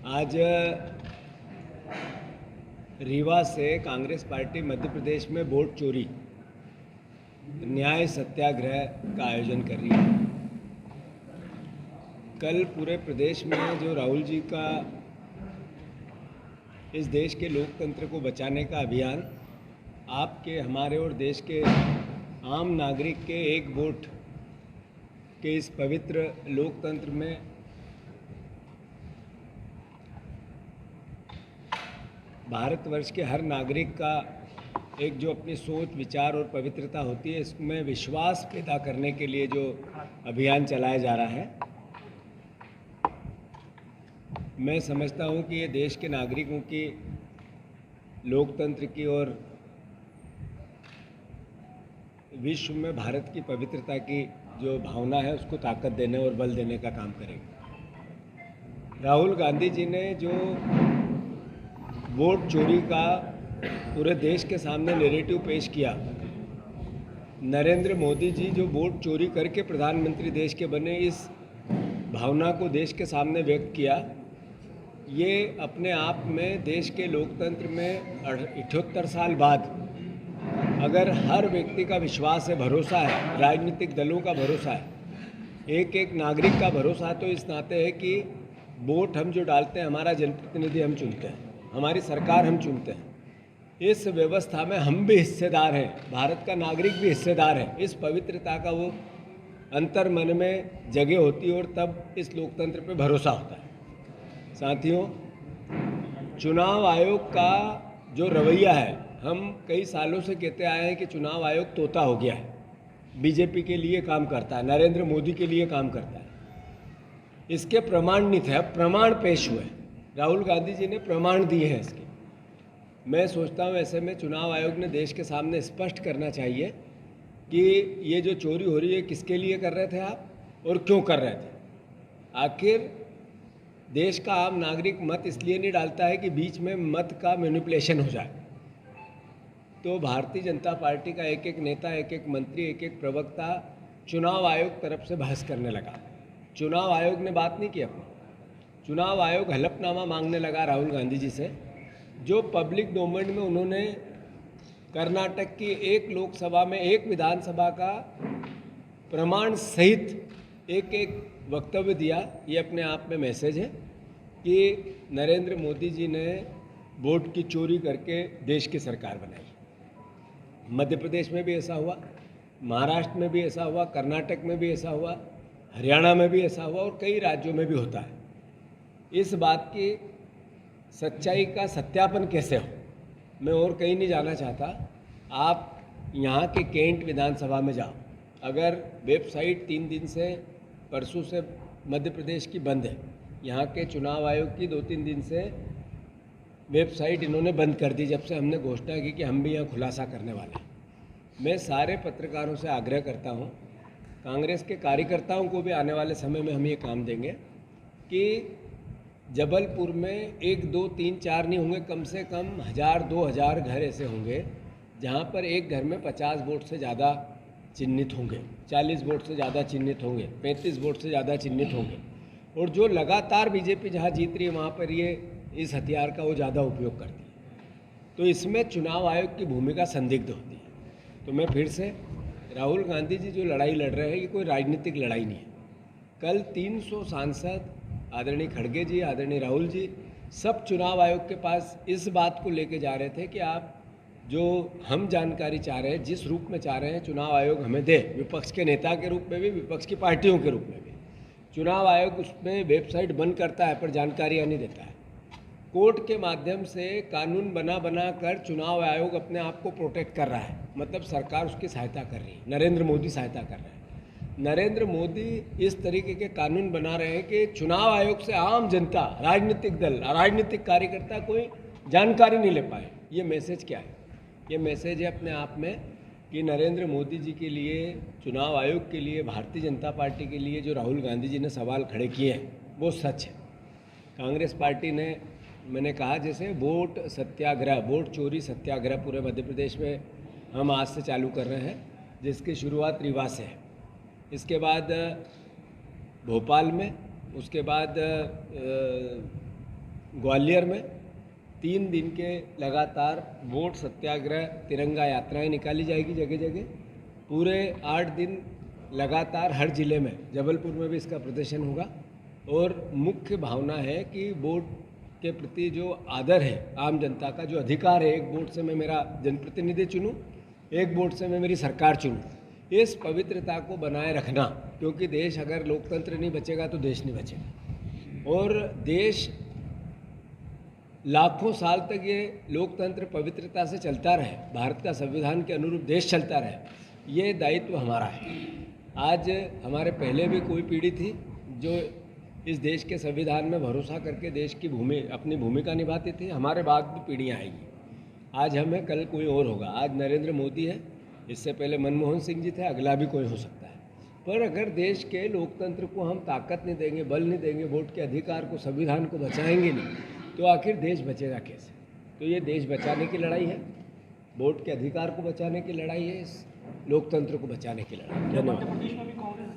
आज रीवा से कांग्रेस पार्टी मध्य प्रदेश में वोट चोरी न्याय सत्याग्रह का आयोजन कर रही है। कल पूरे प्रदेश में जो राहुल जी का इस देश के लोकतंत्र को बचाने का अभियान आपके, हमारे और देश के आम नागरिक के एक वोट के इस पवित्र लोकतंत्र में भारतवर्ष के हर नागरिक का एक जो अपनी सोच, विचार और पवित्रता होती है, इसमें विश्वास पैदा करने के लिए जो अभियान चलाया जा रहा है, मैं समझता हूं कि ये देश के नागरिकों की लोकतंत्र की और विश्व में भारत की पवित्रता की जो भावना है उसको ताकत देने और बल देने का काम करेंगे। राहुल गांधी जी ने जो वोट चोरी का पूरे देश के सामने नैरेटिव पेश किया, नरेंद्र मोदी जी जो वोट चोरी करके प्रधानमंत्री देश के बने, इस भावना को देश के सामने व्यक्त किया, ये अपने आप में देश के लोकतंत्र में 78 साल बाद अगर हर व्यक्ति का विश्वास है, भरोसा है, राजनीतिक दलों का भरोसा है, एक एक नागरिक का भरोसा है, तो इस नाते है कि वोट हम जो डालते हैं, हमारा जनप्रतिनिधि हम चुनते हैं, हमारी सरकार हम चुनते हैं, इस व्यवस्था में हम भी हिस्सेदार हैं, भारत का नागरिक भी हिस्सेदार है। इस पवित्रता का वो अंतर मन में जगह होती है और तब इस लोकतंत्र पे भरोसा होता है। साथियों, चुनाव आयोग का जो रवैया है, हम कई सालों से कहते आए हैं कि चुनाव आयोग तोता हो गया है, बीजेपी के लिए काम करता है, नरेंद्र मोदी के लिए काम करता है। इसके प्रमाण नहीं थे, अब प्रमाण पेश हुए, राहुल गांधी जी ने प्रमाण दिए हैं इसके। मैं सोचता हूँ ऐसे में चुनाव आयोग ने देश के सामने स्पष्ट करना चाहिए कि ये जो चोरी हो रही है किसके लिए कर रहे थे आप और क्यों कर रहे थे। आखिर देश का आम नागरिक मत इसलिए नहीं डालता है कि बीच में मत का मैनिपुलेशन हो जाए। तो भारतीय जनता पार्टी का एक एक नेता, एक एक मंत्री, एक एक प्रवक्ता चुनाव आयोग तरफ से बहस करने लगा। चुनाव आयोग ने बात नहीं की अपनी, चुनाव आयोग हलफनामा मांगने लगा राहुल गांधी जी से, जो पब्लिक डोमेन में उन्होंने कर्नाटक की एक लोकसभा में, एक विधानसभा का प्रमाण सहित एक एक वक्तव्य दिया। ये अपने आप में मैसेज है कि नरेंद्र मोदी जी ने वोट की चोरी करके देश की सरकार बनाई। मध्य प्रदेश में भी ऐसा हुआ, महाराष्ट्र में भी ऐसा हुआ, कर्नाटक में भी ऐसा हुआ, हरियाणा में भी ऐसा हुआ और कई राज्यों में भी होता है। इस बात की सच्चाई का सत्यापन कैसे हो, मैं और कहीं नहीं जाना चाहता। आप यहाँ के कैंट विधानसभा में जाओ, अगर वेबसाइट 3 दिन से, परसों से मध्य प्रदेश की बंद है, यहाँ के चुनाव आयोग की 2-3 दिन से वेबसाइट इन्होंने बंद कर दी जब से हमने घोषणा की कि हम भी यहाँ खुलासा करने वाले हैं। मैं सारे पत्रकारों से आग्रह करता हूँ, कांग्रेस के कार्यकर्ताओं को भी आने वाले समय में हम ये काम देंगे कि जबलपुर में 1, 2, 3, 4 नहीं होंगे, कम से कम 1000-2000 घर ऐसे होंगे जहाँ पर एक घर में 50 वोट से ज़्यादा चिन्हित होंगे, 40 वोट से ज़्यादा चिन्हित होंगे, 35 वोट से ज़्यादा चिन्हित होंगे, और जो लगातार बीजेपी जहाँ जीत रही है वहाँ पर ये इस हथियार का वो ज़्यादा उपयोग करती है। तो इसमें चुनाव आयोग की भूमिका संदिग्ध होती है। तो मैं फिर से, राहुल गांधी जी जो लड़ाई लड़ रहे हैं ये कोई राजनीतिक लड़ाई नहीं है। कल 300 सांसद, आदरणीय खड़गे जी, आदरणीय राहुल जी, सब चुनाव आयोग के पास इस बात को लेके जा रहे थे कि आप जो हम जानकारी चाह रहे हैं, जिस रूप में चाह रहे हैं, चुनाव आयोग हमें दे, विपक्ष के नेता के रूप में भी, विपक्ष की पार्टियों के रूप में भी। चुनाव आयोग उसमें वेबसाइट बंद करता है पर जानकारियाँ नहीं देता है। कोर्ट के माध्यम से कानून बना कर चुनाव आयोग अपने आप को प्रोटेक्ट कर रहा है, मतलब सरकार उसकी सहायता कर रही है, नरेंद्र मोदी सहायता कर रहे हैं। नरेंद्र मोदी इस तरीके के कानून बना रहे हैं कि चुनाव आयोग से आम जनता, राजनीतिक दल, राजनीतिक कार्यकर्ता कोई जानकारी नहीं ले पाए। ये मैसेज क्या है? ये मैसेज है अपने आप में कि नरेंद्र मोदी जी के लिए, चुनाव आयोग के लिए, भारतीय जनता पार्टी के लिए जो राहुल गांधी जी ने सवाल खड़े किए हैं वो सच है। कांग्रेस पार्टी ने, मैंने कहा जैसे वोट सत्याग्रह, वोट चोरी सत्याग्रह पूरे मध्य प्रदेश में हम आज से चालू कर रहे हैं, जिसकी शुरुआत रीवा से है। इसके बाद भोपाल में, उसके बाद ग्वालियर में 3 दिन के लगातार वोट सत्याग्रह तिरंगा यात्राएं निकाली जाएगी जगह जगह। पूरे 8 दिन लगातार हर ज़िले में, जबलपुर में भी इसका प्रदर्शन होगा। और मुख्य भावना है कि वोट के प्रति जो आदर है आम जनता का, जो अधिकार है, एक वोट से मैं मेरा जनप्रतिनिधि चुनूँ, एक वोट से मैं मेरी सरकार चुनूँ, इस पवित्रता को बनाए रखना। क्योंकि देश, अगर लोकतंत्र नहीं बचेगा तो देश नहीं बचेगा। और देश लाखों साल तक ये लोकतंत्र पवित्रता से चलता रहे, भारत का संविधान के अनुरूप देश चलता रहे, ये दायित्व हमारा है। आज हमारे पहले भी कोई पीढ़ी थी जो इस देश के संविधान में भरोसा करके देश की अपनी भूमिका निभाती थी। हमारे बाद भी पीढ़ियाँ आएगी। आज हम हैं, कल कोई और होगा। आज नरेंद्र मोदी है, इससे पहले मनमोहन सिंह जी थे, अगला भी कोई हो सकता है। पर अगर देश के लोकतंत्र को हम ताकत नहीं देंगे, बल नहीं देंगे, वोट के अधिकार को, संविधान को बचाएंगे नहीं, तो आखिर देश बचेगा कैसे? तो ये देश बचाने की लड़ाई है, वोट के अधिकार को बचाने की लड़ाई है, इस लोकतंत्र को बचाने की लड़ाई। धन्यवाद।